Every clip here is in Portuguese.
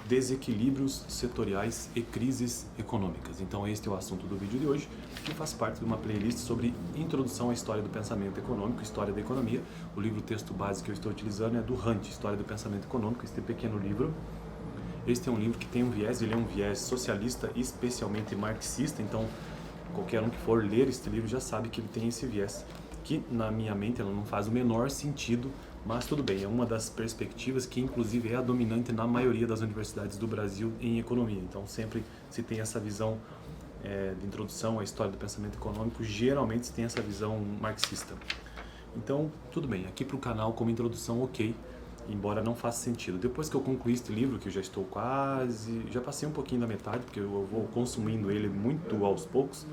desequilíbrios setoriais e crises econômicas. Então este é o assunto do vídeo de hoje, que faz parte de uma playlist sobre introdução à história do pensamento econômico, história da economia. O livro-texto base que eu estou utilizando é do Hunt, História do Pensamento Econômico, este pequeno livro. Este é um livro que tem um viés, ele é um viés socialista, especialmente marxista, então qualquer um que for ler este livro já sabe que ele tem esse viés, que na minha mente ela não faz o menor sentido, mas tudo bem, é uma das perspectivas que inclusive é a dominante na maioria das universidades do Brasil em economia. Então sempre se tem essa visão de introdução à história do pensamento econômico, geralmente se tem essa visão marxista. Então tudo bem, aqui para o canal como introdução ok, embora não faça sentido. Depois que eu concluí este livro, que eu já estou já passei um pouquinho da metade, porque eu vou consumindo ele muito aos poucos,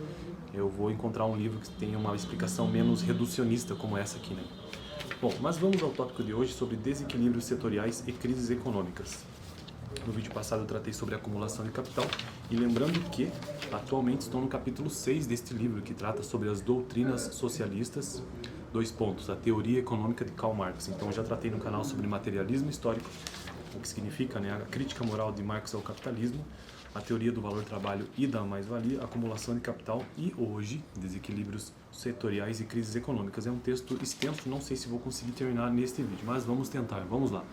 eu vou encontrar um livro que tenha uma explicação menos reducionista como essa aqui, né? Bom, mas vamos ao tópico de hoje sobre desequilíbrios setoriais e crises econômicas. No vídeo passado eu tratei sobre acumulação de capital e lembrando que atualmente estou no capítulo 6 deste livro, que trata sobre as doutrinas socialistas, a teoria econômica de Karl Marx. Então eu já tratei no canal sobre materialismo histórico, o que significa, né, a crítica moral de Marx ao capitalismo, a teoria do valor-trabalho e da mais-valia, acumulação de capital e hoje desequilíbrios setoriais e crises econômicas. É um texto extenso, não sei se vou conseguir terminar neste vídeo, mas vamos tentar, vamos lá.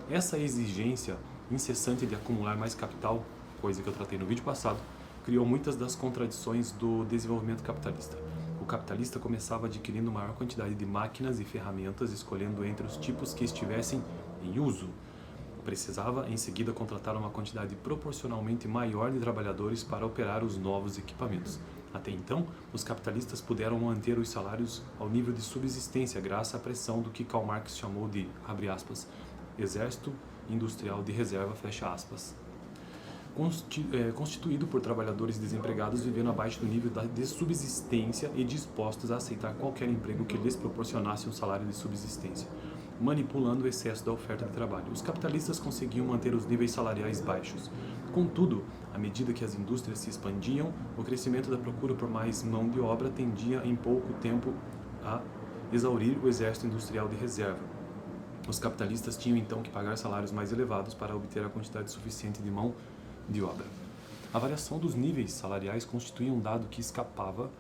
Essa exigência incessante de acumular mais capital, coisa que eu tratei no vídeo passado, criou muitas das contradições do desenvolvimento capitalista. O capitalista começava adquirindo maior quantidade de máquinas e ferramentas, escolhendo entre os tipos que estivessem em uso. Precisava, em seguida, contratar uma quantidade proporcionalmente maior de trabalhadores para operar os novos equipamentos. Até então, os capitalistas puderam manter os salários ao nível de subsistência graças à pressão do que Karl Marx chamou de, abre aspas, exército industrial de reserva, fecha aspas, constituído por trabalhadores desempregados vivendo abaixo do nível de subsistência e dispostos a aceitar qualquer emprego que lhes proporcionasse um salário de subsistência, manipulando o excesso da oferta de trabalho. Os capitalistas conseguiam manter os níveis salariais baixos. Contudo, à medida que as indústrias se expandiam, o crescimento da procura por mais mão de obra tendia em pouco tempo a exaurir o exército industrial de reserva. Os capitalistas tinham então que pagar salários mais elevados para obter a quantidade suficiente de mão de obra. A variação dos níveis salariais constituía um dado que escapava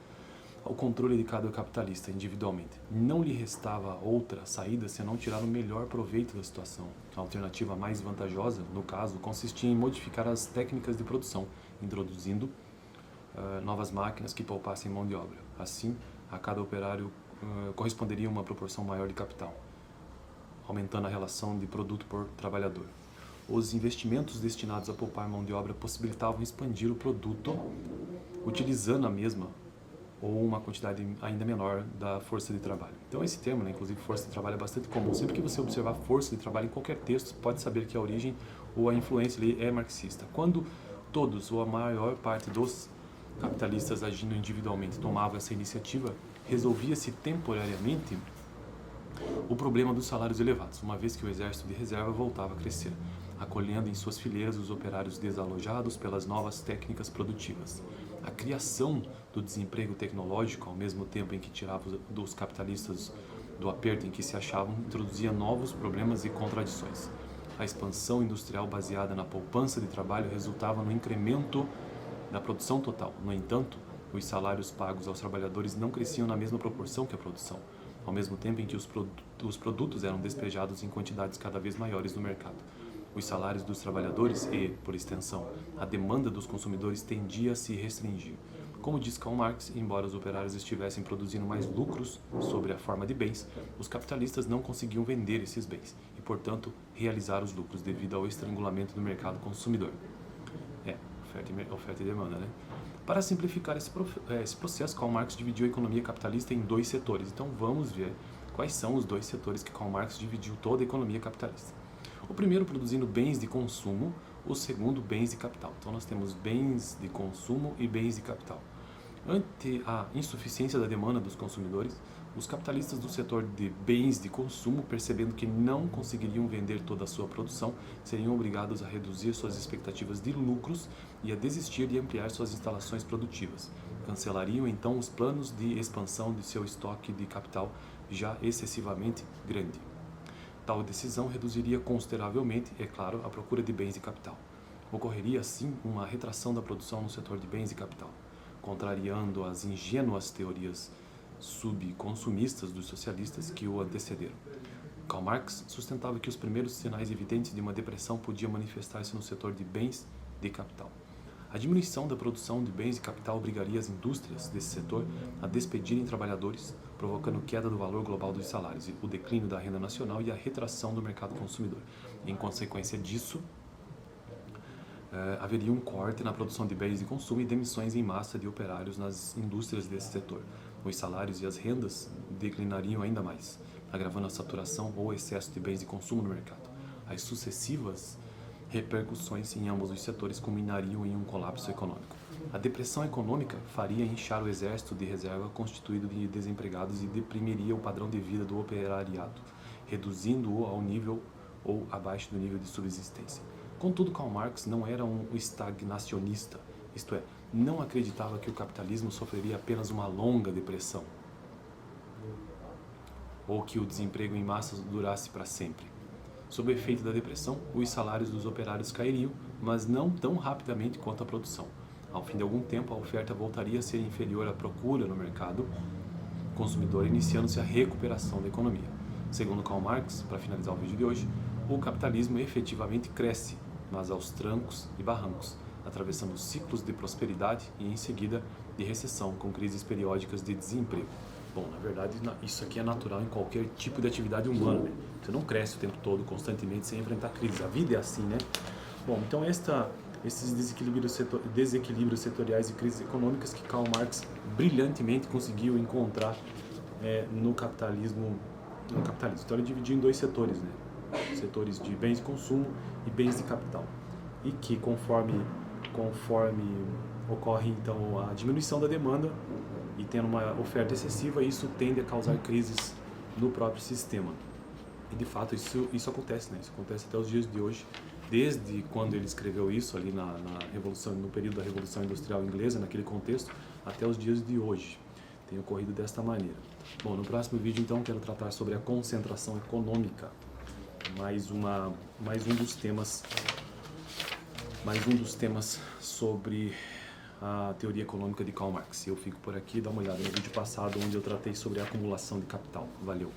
ao controle de cada capitalista individualmente. Não lhe restava outra saída senão tirar o melhor proveito da situação. A alternativa mais vantajosa, no caso, consistia em modificar as técnicas de produção, introduzindo novas máquinas que poupassem mão de obra. Assim, a cada operário corresponderia uma proporção maior de capital, aumentando a relação de produto por trabalhador. Os investimentos destinados a poupar mão de obra possibilitavam expandir o produto utilizando a mesma ou uma quantidade ainda menor da força de trabalho. Então esse termo, né, inclusive força de trabalho, é bastante comum. Sempre que você observar força de trabalho em qualquer texto, pode saber que a origem ou a influência ali é marxista. Quando todos ou a maior parte dos capitalistas agindo individualmente tomavam essa iniciativa, resolvia-se temporariamente o problema dos salários elevados, uma vez que o exército de reserva voltava a crescer, acolhendo em suas fileiras os operários desalojados pelas novas técnicas produtivas. A criação do desemprego tecnológico, ao mesmo tempo em que tirava dos capitalistas do aperto em que se achavam, introduzia novos problemas e contradições. A expansão industrial baseada na poupança de trabalho resultava no incremento da produção total. No entanto, os salários pagos aos trabalhadores não cresciam na mesma proporção que a produção, ao mesmo tempo em que os produtos eram despejados em quantidades cada vez maiores no mercado. Os salários dos trabalhadores e, por extensão, a demanda dos consumidores tendia a se restringir. Como diz Karl Marx, embora os operários estivessem produzindo mais lucros sob a forma de bens, os capitalistas não conseguiam vender esses bens e, portanto, realizar os lucros devido ao estrangulamento do mercado consumidor. Oferta e demanda, né? Para simplificar esse processo, Karl Marx dividiu a economia capitalista em dois setores. Então vamos ver quais são os dois setores que Karl Marx dividiu toda a economia capitalista. O primeiro produzindo bens de consumo, o segundo bens de capital. Então nós temos bens de consumo e bens de capital. Ante a insuficiência da demanda dos consumidores, os capitalistas do setor de bens de consumo, percebendo que não conseguiriam vender toda a sua produção, seriam obrigados a reduzir suas expectativas de lucros e a desistir de ampliar suas instalações produtivas. Cancelariam então os planos de expansão de seu estoque de capital já excessivamente grande. Tal decisão reduziria consideravelmente, é claro, a procura de bens e capital. Ocorreria, assim, uma retração da produção no setor de bens e capital, contrariando as ingênuas teorias subconsumistas dos socialistas que o antecederam. Karl Marx sustentava que os primeiros sinais evidentes de uma depressão podiam manifestar-se no setor de bens de capital. A diminuição da produção de bens e capital obrigaria as indústrias desse setor a despedirem trabalhadores, provocando queda do valor global dos salários, o declínio da renda nacional e a retração do mercado consumidor. Em consequência disso, haveria um corte na produção de bens de consumo e demissões em massa de operários nas indústrias desse setor. Os salários e as rendas declinariam ainda mais, agravando a saturação ou excesso de bens de consumo no mercado. As sucessivas repercussões em ambos os setores culminariam em um colapso econômico. A depressão econômica faria inchar o exército de reserva constituído de desempregados e deprimiria o padrão de vida do operariado, reduzindo-o ao nível ou abaixo do nível de subsistência. Contudo, Karl Marx não era um estagnacionista, isto é, não acreditava que o capitalismo sofreria apenas uma longa depressão ou que o desemprego em massa durasse para sempre. Sob o efeito da depressão, os salários dos operários cairiam, mas não tão rapidamente quanto a produção. Ao fim de algum tempo, a oferta voltaria a ser inferior à procura no mercado consumidor, iniciando-se a recuperação da economia. Segundo Karl Marx, para finalizar o vídeo de hoje, o capitalismo efetivamente cresce, mas aos trancos e barrancos, atravessando ciclos de prosperidade e, em seguida, de recessão, com crises periódicas de desemprego. Bom, na verdade, isso aqui é natural em qualquer tipo de atividade humana, né? Você não cresce o tempo todo, constantemente, sem enfrentar crise. A vida é assim, né? Bom, então esses desequilíbrios setoriais e crises econômicas que Karl Marx brilhantemente conseguiu encontrar no capitalismo. Então ele dividiu em dois setores, né? Setores de bens de consumo e bens de capital. E que conforme ocorre então a diminuição da demanda e tendo uma oferta excessiva, isso tende a causar crises no próprio sistema. E de fato isso acontece, né? Isso acontece até os dias de hoje, desde quando ele escreveu isso ali na revolução, no período da Revolução Industrial Inglesa, naquele contexto, até os dias de hoje. Tem ocorrido desta maneira. Bom, no próximo vídeo então quero tratar sobre a concentração econômica, mais um dos temas sobre a teoria econômica de Karl Marx. Eu fico por aqui, dá uma olhada no vídeo passado onde eu tratei sobre a acumulação de capital. Valeu!